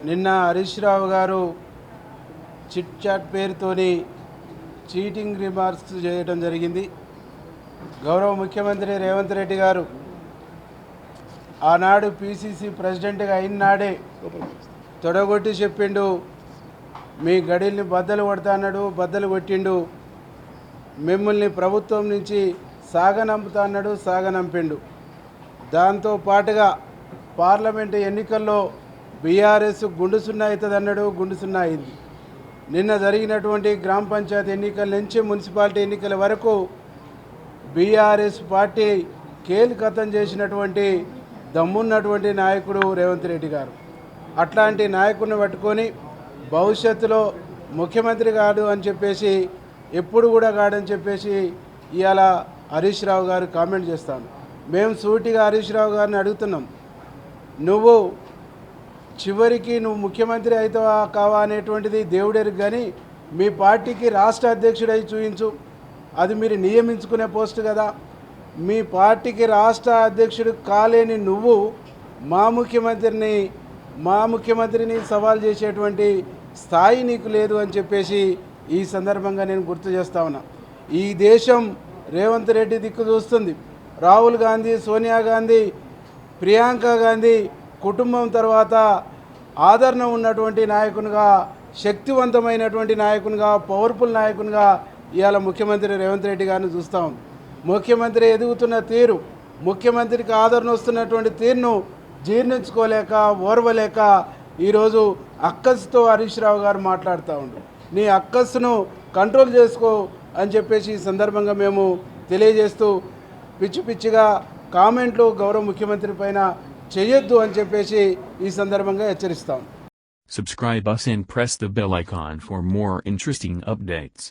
నిన్న హరీష్ రావు గారు chit chat పేరుతోని చీటింగ్ రిమార్క్స్ చేయడం జరిగింది. గౌరవ ముఖ్యమంత్రి రేవంత్ రెడ్డి గారు ఆనాడు పిసిసి ప్రెసిడెంట్గా అయిన నాడే తొడగొట్టి చెప్పిండు, మీ గడిల్ని బద్దలు కొడతా అన్నాడు, బద్దలు కొట్టిండు. మిమ్మల్ని ప్రభుత్వం నుంచి సాగనంపుతా అన్నాడు, సాగనంపిండు. దాంతో పాటుగా పార్లమెంటు ఎన్నికల్లో బీఆర్ఎస్ గుండు సున్నా అవుతుంది అన్నాడు, గుండు సున్నా అయింది. నిన్న జరిగినటువంటి గ్రామ పంచాయతీ ఎన్నికల నుంచి మున్సిపాలిటీ ఎన్నికల వరకు బీఆర్ఎస్ పార్టీ కేలికతం చేసినటువంటి దమ్మున్నటువంటి నాయకుడు రేవంత్ రెడ్డి గారు. అట్లాంటి నాయకుడిని పట్టుకొని భవిష్యత్తులో ముఖ్యమంత్రి కాడు అని చెప్పేసి, ఎప్పుడు కూడా కాడని చెప్పేసి ఇవాళ హరీష్ రావు గారు కామెంట్ చేస్తాను. మేము సూటిగా హరీష్ రావు గారిని అడుగుతున్నాం, నువ్వు చివరికి నువ్వు ముఖ్యమంత్రి అవుతావా కావా అనేటువంటిది దేవుడెరుగు, కానీ మీ పార్టీకి రాష్ట్ర అధ్యక్షుడై చూపించు. అది మీరు నియమించుకునే పోస్ట్ కదా. మీ పార్టీకి రాష్ట్ర అధ్యక్షుడు కాలేని నువ్వు మా ముఖ్యమంత్రిని సవాల్ చేసేటువంటి స్థాయి నీకు లేదు అని చెప్పేసి ఈ సందర్భంగా నేను గుర్తు చేస్తా ఉన్నా. ఈ దేశం రేవంత్ రెడ్డి దిక్కు చూస్తుంది. రాహుల్ గాంధీ, సోనియా గాంధీ, ప్రియాంక గాంధీ కుటుంబం తర్వాత ఆదరణ ఉన్నటువంటి నాయకునిగా, శక్తివంతమైనటువంటి నాయకునిగా, పవర్ఫుల్ నాయకునిగా ఇవాళ ముఖ్యమంత్రి రేవంత్ రెడ్డి గారిని చూస్తాం. ముఖ్యమంత్రి ఎదుగుతున్న తీరు, ముఖ్యమంత్రికి ఆదరణ వస్తున్నటువంటి తీరును జీర్ణించుకోలేక, ఓర్వలేక ఈరోజు అక్కస్తో హరీష్ రావు గారు మాట్లాడుతూ ఉండు. నీ అక్కస్సును కంట్రోల్ చేసుకో అని చెప్పేసి ఈ సందర్భంగా మేము తెలియజేస్తూ, పిచ్చి పిచ్చిగా కామెంట్లు గౌరవ ముఖ్యమంత్రి పైన చేయొద్దు అని చెప్పేసి ఈ సందర్భంగా హెచ్చరిస్తాం. Subscribe us and press the bell icon for more interesting updates.